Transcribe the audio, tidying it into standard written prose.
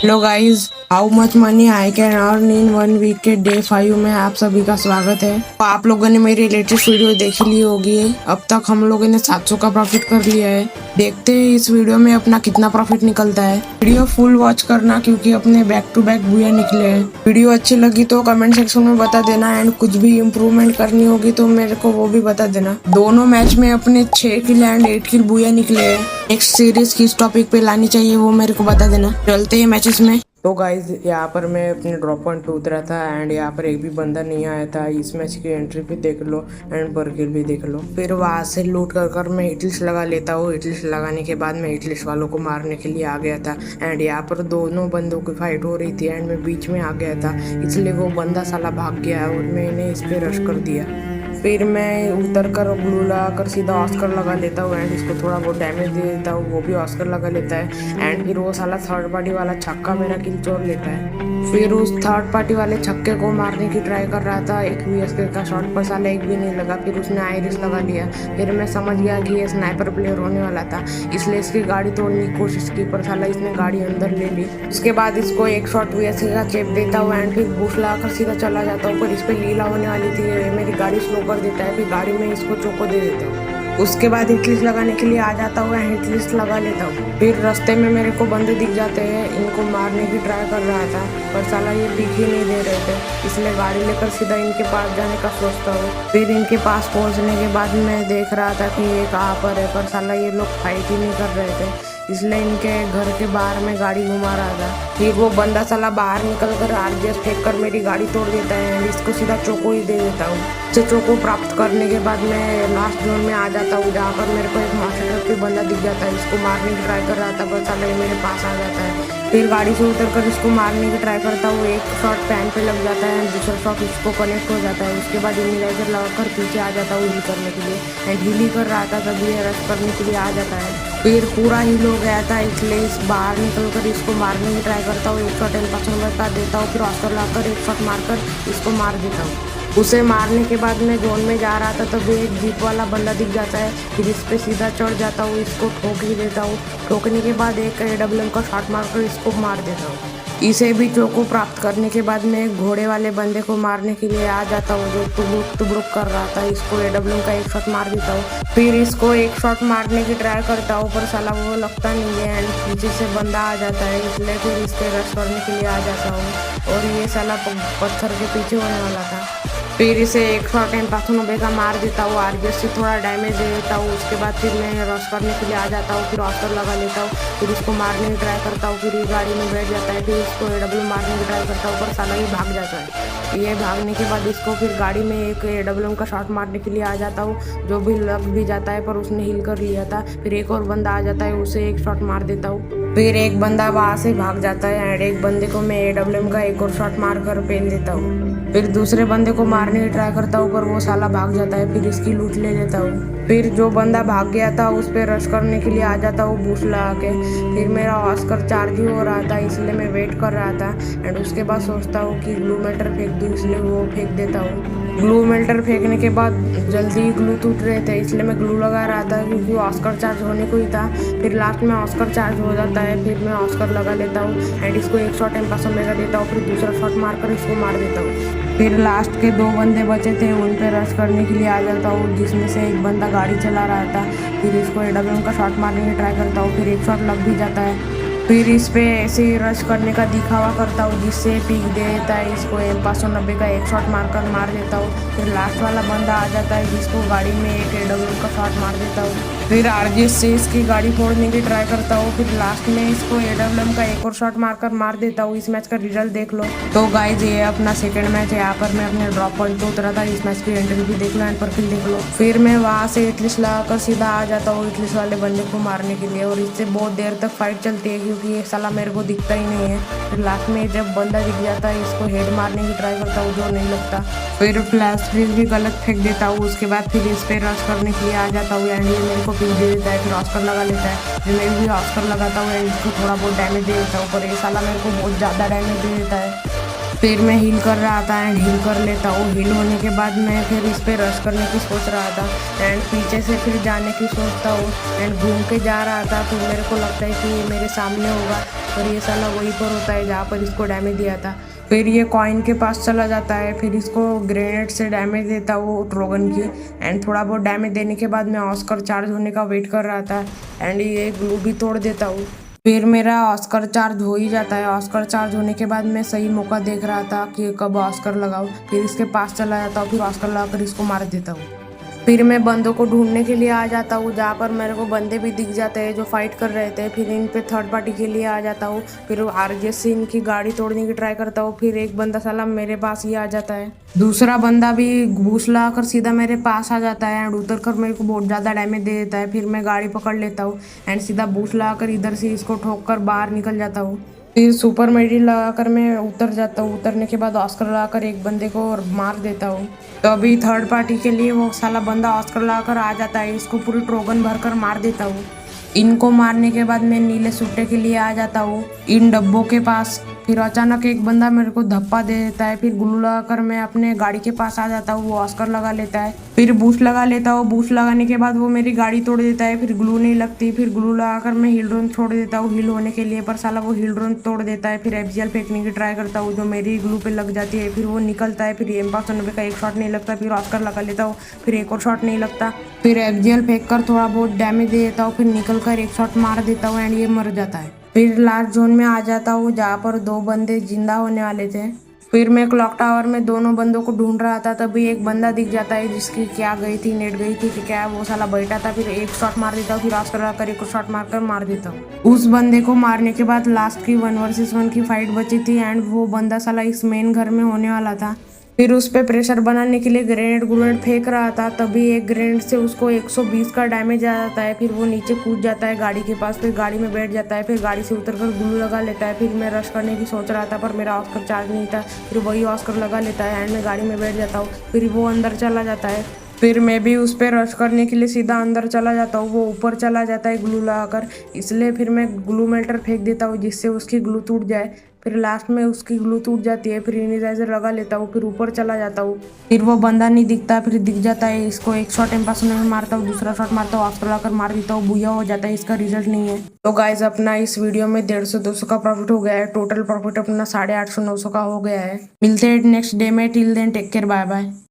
Hello guys, how much money I can earn in 1 week के day 5 में आप सभी का स्वागत है। तो आप लोगों ने मेरी लेटेस्ट वीडियो देख ली होगी। अब तक हम लोगों ने 700 का प्रॉफिट कर लिया है। देखते हैं इस वीडियो में अपना कितना प्रॉफिट निकलता है। वीडियो फुल वॉच करना क्योंकि अपने बैक टू बैक बुया निकले हैं। वीडियो अच्छी लगी तो कमेंट सेक्शन में बता देना एंड कुछ भी इम्प्रूवमेंट करनी होगी तो मेरे को वो भी बता देना। दोनों मैच में अपने 6 किल एंड 8 किल बुया निकले हैं। नेक्स्ट सीरीज किस टॉपिक पे लानी चाहिए वो मेरे को बता देना। चलते हैं मैचेस में। तो गाइज यहाँ पर मैं अपने ड्रॉप पॉइंट पे उतरा था एंड यहाँ पर एक भी बंदा नहीं आया था। इस मैच की एंट्री भी देख लो एंड बर्किल भी देख लो। फिर वहाँ से लूट कर मैं हिटलिस्ट लगा लेता हूँ। हिटलिस्ट लगाने के बाद मैं हिटलिस्ट वालों को मारने के लिए आ गया था एंड यहाँ पर दोनों बंदों की फाइट हो रही थी एंड मैं बीच में आ गया था, इसलिए वो बंदा साला भाग गया और मैंने इस पर रश कर दिया। फिर मैं उतर कर ग्लू लगा कर सीधा ऑस्कर लगा लेता हूँ एंड इसको थोड़ा बहुत डैमेज दे देता हूँ, वो भी ऑस्कर लगा लेता है एंड फिर वो साला थर्ड पार्टी वाला छक्का मेरा किल चोर लेता है। फिर उस थर्ड पार्टी वाले छक्के को मारने की ट्राई कर रहा था, एक VSK का शॉट पर साला एक भी नहीं लगा। फिर उसने आयरिस लगा लिया। फिर मैं समझ गया कि ये स्नाइपर प्लेयर होने वाला था, इसलिए इसकी गाड़ी तोड़ने की कोशिश की पर साला इसने गाड़ी अंदर ले ली। उसके बाद इसको एक शॉट VSK का चेप देता हूँ एंड फिर बूस्ट लगाकर सीधा चला जाता हूँ, पर इस पर लीला होने वाली थी। मेरी गाड़ी स्लो कर देता है, फिर गाड़ी में इसको चोको दे देता हूँ। उसके बाद हिटलिस्ट लगाने के लिए आ जाता हूँ, हिटलिस्ट लगा लेता हूँ। फिर रास्ते में मेरे को बंदे दिख जाते हैं, इनको मारने की ट्राई कर रहा था पर साला ये दिख ही नहीं दे रहे थे, इसलिए गाड़ी लेकर सीधा इनके पास जाने का सोचता हूँ। फिर इनके पास पहुँचने के बाद मैं देख रहा था कि ये कहाँ पर है, पर साला ये लोग फाइट ही नहीं कर रहे थे, इसलिए इनके घर के बाहर में गाड़ी घुमा रहा था। फिर वो बंदा साला बाहर निकल कर RGS फेंक कर मेरी गाड़ी तोड़ देता है एंड इसको सीधा चोको ही दे देता हूँ। इसे चोको प्राप्त करने के बाद मैं लास्ट जोन में आ जाता हूँ, जहाँ पर मेरे को एक मास्टर ट्रक पे बंदा दिख जाता है। इसको मारने की ट्राई कर रहा था पर साला ये मेरे पास आ जाता है। फिर गाड़ी से उतर कर इसको मारने की ट्राई करता हूँ, एक शॉट पैन पे लग जाता है एंड दूसरा शॉट इसको कनेक्ट हो जाता है। उसके बाद इमिलाइजर लगाकर पीछे आ जाता हूँ हील करने के लिए एंड हील ही कर रहा था तभी ये रश करने के लिए आ जाता है। फिर पूरा हील हो गया था, इसलिए इस बाहर निकल कर इसको मारने की ट्राई करता हूँ। एक शॉट एल का देता हूँ, फिर ऑस्कर लाकर एक शॉट मारकर इसको मार देता हूँ। उसे मारने के बाद मैं जोन में जा रहा था तभी एक जीप वाला बंदा दिख जाता है, फिर इस पे सीधा चढ़ जाता हूँ, इसको ठोक ही देता हूँ। ठोकने के बाद एक AWM का शॉट मारकर इसको मार देता हूँ। इसे भी चोको प्राप्त करने के बाद मैं एक घोड़े वाले बंदे को मारने के लिए आ जाता हूँ, जो टुबुक टुबुक कर रहा था। इसको AWM का एक शॉट मार देता हूँ। फिर इसको एक शॉट मारने की ट्राई करता हूँ पर साला वो लगता नहीं है एंड पीछे से बंदा आ जाता है, इसलिए फिर इस पर रश करने के लिए आ जाता हूँ और ये साला पत्थर के पीछे होने वाला था। फिर इसे एक शॉट M590 का मार देता हूँ, RGS से थोड़ा डैमेज दे देता हूँ। उसके बाद फिर मैं रश करने के लिए आ जाता हूँ, फिर ऑस्कर लगा लेता हूँ, फिर इसको मारने की ट्राई करता हूँ। फिर ये गाड़ी में बैठ जाता है, फिर इसको AWM मारने की ट्राई करता हूँ पर साला ये भाग जाता है। ये भागने के बाद इसको फिर गाड़ी में एक AWM का शॉट मारने के लिए आ जाता हूँ, जो भी लग भी जाता है पर उसने हील कर लिया था। फिर एक और बंदा आ जाता है, उसे एक शॉट मार देता हूँ। फिर एक बंदा वहाँ से भाग जाता है एंड एक बंदे को मैं AWM का एक और शॉट मार कर पेल देता हूँ। फिर दूसरे बंदे को मारने की ट्राई करता हूँ पर वो साला भाग जाता है, फिर इसकी लूट ले लेता हूँ। फिर जो बंदा भाग गया था उस पर रश करने के लिए आ जाता हूँ बूस्ट लगा के। फिर मेरा ऑस्कर चार्ज ही हो रहा था, इसलिए मैं वेट कर रहा था एंड उसके बाद सोचता हूँ कि ग्लू मेल्टर फेंक दूँ, इसलिए वो फेंक देता हूँ। ग्लू मेल्टर फेंकने के बाद जल्दी ही ग्लू टूट रहे थे, इसलिए मैं ग्लू लगा रहा था क्योंकि ऑस्कर चार्ज होने को ही था। फिर लास्ट में ऑस्कर चार्ज हो जाता है, फिर मैं ऑस्कर लगा लेता हूँ एंड इसको एक शॉट M590 देता हूँ, फिर दूसरा शॉट मारकर इसको मार देता हूँ। फिर लास्ट के 2 बंदे बचे थे, उन पे रश करने के लिए आ जाता हूँ, जिसमें से एक बंदा गाड़ी चला रहा था। फिर इसको AWM का शॉट मारने की ट्राई करता हूँ, फिर एक शॉट लग भी जाता है। फिर इस पे ऐसे ही रश करने का दिखावा करता हूँ, जिससे पीक दे देता है। इसको M590 का एक शॉट मारकर मार देता हूँ। फिर लास्ट वाला बंदा आ जाता है, जिसको गाड़ी में एक AWM का शॉट मार देता हूँ। फिर RGS से इसकी गाड़ी फोड़ने की ट्राई करता हूँ, फिर लास्ट में इसको AWM का एक और शॉट मारकर मार देता हूँ। इस मैच का रिजल्ट देख लो। तो गाइज ये अपना सेकंड मैच है, यहाँ पर मैं अपने ड्रॉप पॉइंट पे उतरा था। इस मैच की एंट्री भी देख लो एंड परफिल देख लो। फिर मैं वहाँ से हिटलिस्ट लगाकर सीधा आ जाता हूँ हिटलिस्ट वाले बंदे को मारने के लिए और इससे बहुत देर तक फाइट चलती है क्योंकि ये साला मेरे को दिखता ही नहीं है। फिर लास्ट में जब बंदा दिख जाता है, इसको हेड मारने की ट्राई करता हूँ, जो नहीं लगता। फिर फ्लैश फ्रीज भी गलत फेंक देता हूँ। उसके बाद फिर इस पे रश करने के लिए आ जाता हूँ एंड ये मेरे को पिक दे देता है, फिर ऑस्कर लगा लेता है। फिर मैं भी ऑस्कर लगाता हूँ एंड इसको थोड़ा बहुत डैमेज दे देता हूँ, पर ये साला मेरे को बहुत ज़्यादा डैमेज दे देता है। फिर मैं हील कर रहा था एंड हील कर लेता हूँ। हील होने के बाद मैं फिर इस पे रश करने की सोच रहा था एंड पीछे से फिर जाने की सोचता हूँ एंड घूम के जा रहा था। फिर मेरे को लगता है कि ये मेरे सामने होगा, पर ये साला वहीं पर होता है जहाँ पर इसको डैमेज दिया था। फिर ये कॉइन के पास चला जाता है, फिर इसको ग्रेनेड से डैमेज देता वो ट्रोगन की एंड थोड़ा बहुत डैमेज देने के बाद मैं ऑस्कर चार्ज होने का वेट कर रहा था एंड ये ग्लू भी तोड़ देता हूँ। फिर मेरा ऑस्कर चार्ज हो ही जाता है। ऑस्कर चार्ज होने के बाद मैं सही मौका देख रहा था कि कब ऑस्कर लगाऊं। फिर इसके पास चला जाता हूँ, फिर ऑस्कर लगाकर इसको मार देता हूँ। फिर मैं बंदों को ढूंढने के लिए आ जाता हूँ, जहाँ पर मेरे को बंदे भी दिख जाते हैं जो फाइट कर रहे थे। फिर इन पे थर्ड पार्टी के लिए आ जाता हूँ, फिर आरजे से इनकी गाड़ी तोड़ने की ट्राई करता हूँ। फिर एक बंदा साला मेरे पास ही आ जाता है, दूसरा बंदा भी घूस लाकर सीधा मेरे पास आ जाता है एंड उतर कर मेरे को बहुत ज़्यादा डैमेज दे देता है। फिर मैं गाड़ी पकड़ लेता हूँ एंड सीधा बूस लाकर इधर से इसको ठोक कर बाहर निकल जाता हूँ। फिर सुपर मेडिल लगाकर मैं उतर जाता हूँ। उतरने के बाद ऑस्कर लगाकर एक बंदे को मार देता हूँ। तो अभी थर्ड पार्टी के लिए वो साला बंदा ऑस्कर लगाकर आ जाता है, इसको पूरी ट्रोगन भरकर मार देता हूँ। इनको मारने के बाद मैं नीले सुट्टे के लिए आ जाता हूँ इन डब्बों के पास। फिर अचानक एक बंदा मेरे को धप्पा दे देता है, फिर ग्लू लगाकर मैं अपने गाड़ी के पास आ जाता हूँ। वो ऑस्कर लगा लेता है, फिर बूस्ट लगा लेता हूँ। बूस्ट लगाने के बाद वो मेरी गाड़ी तोड़ देता है, फिर ग्लू नहीं लगती। फिर ग्लू लगाकर मैं हील ड्रोन छोड़ देता हूँ हील होने के लिए, पर साला वो हील ड्रोन तोड़ देता है। फिर एफजीएल फेंकने की ट्राई करता हूँ जो मेरी ग्लू पे लग जाती है, फिर वो निकलता है। फिर M590 का एक शॉट नहीं लगता, फिर ऑस्कर लगा लेता हूँ, फिर एक और शॉट नहीं लगता। फिर एफजीएल फेंक कर थोड़ा बहुत डैमेज दे देता हूँ, फिर निकल कर एक शॉट मार देता हूँ एंड ये मर जाता है। फिर लास्ट जोन में आ जाता हूँ जहाँ पर दो बंदे जिंदा होने वाले थे। फिर मैं क्लॉक टावर में दोनों बंदों को ढूंढ रहा था, तभी एक बंदा दिख जाता है जिसकी क्या गई थी, नेट गई थी कि क्या, वो साला बैठा था। फिर एक शॉट मार देता हूँ, फिर ऑस्कर लगाकर एक शॉट मारकर मार देता हूँ। उस बंदे को मारने के बाद लास्ट की 1 वर्सेस 1 की फाइट बची थी एंड वो बंदा साला इस मेन घर में होने वाला था। फिर उस पे प्रेशर बनाने के लिए ग्रेनेड फेंक रहा था, तभी एक ग्रेनेड से उसको 120 का डैमेज आ जाता है। फिर वो नीचे कूद जाता है गाड़ी के पास, फिर गाड़ी में बैठ जाता है, फिर गाड़ी से उतरकर ग्लू लगा लेता है। फिर मैं रश करने की सोच रहा था पर मेरा ऑस्कर चार्ज नहीं था, फिर वही ऑस्कर लगा लेता है एंड मैं गाड़ी में बैठ जाता हूँ। फिर वो अंदर चला जाता है, फिर मैं भी उस पर रश करने के लिए सीधा अंदर चला जाता हूँ। वो ऊपर चला जाता है ग्लू लगाकर, इसलिए फिर मैं ग्लू मेल्टर फेंक देता हूँ जिससे उसकी ग्लू टूट जाए। फिर लास्ट में उसकी ग्लू टूट जाती है, फिर इनिजाइजर लगा लेता हूँ, फिर ऊपर चला जाता हूँ। फिर वो बंदा नहीं दिखता, फिर दिख जाता है, इसको एक शॉट M590 में मारता हूँ, दूसरा शॉट मारता हूँ, ऑस्कर लगाकर मार देता हूँ, बुया हो जाता है, इसका रिजल्ट नहीं है। तो गाइज अपना इस वीडियो में 150-200 का प्रॉफिट हो गया है, टोटल प्रॉफिट अपना 850-900 का हो गया है। मिलते हैं नेक्स्ट डे में, till then take care, bye bye.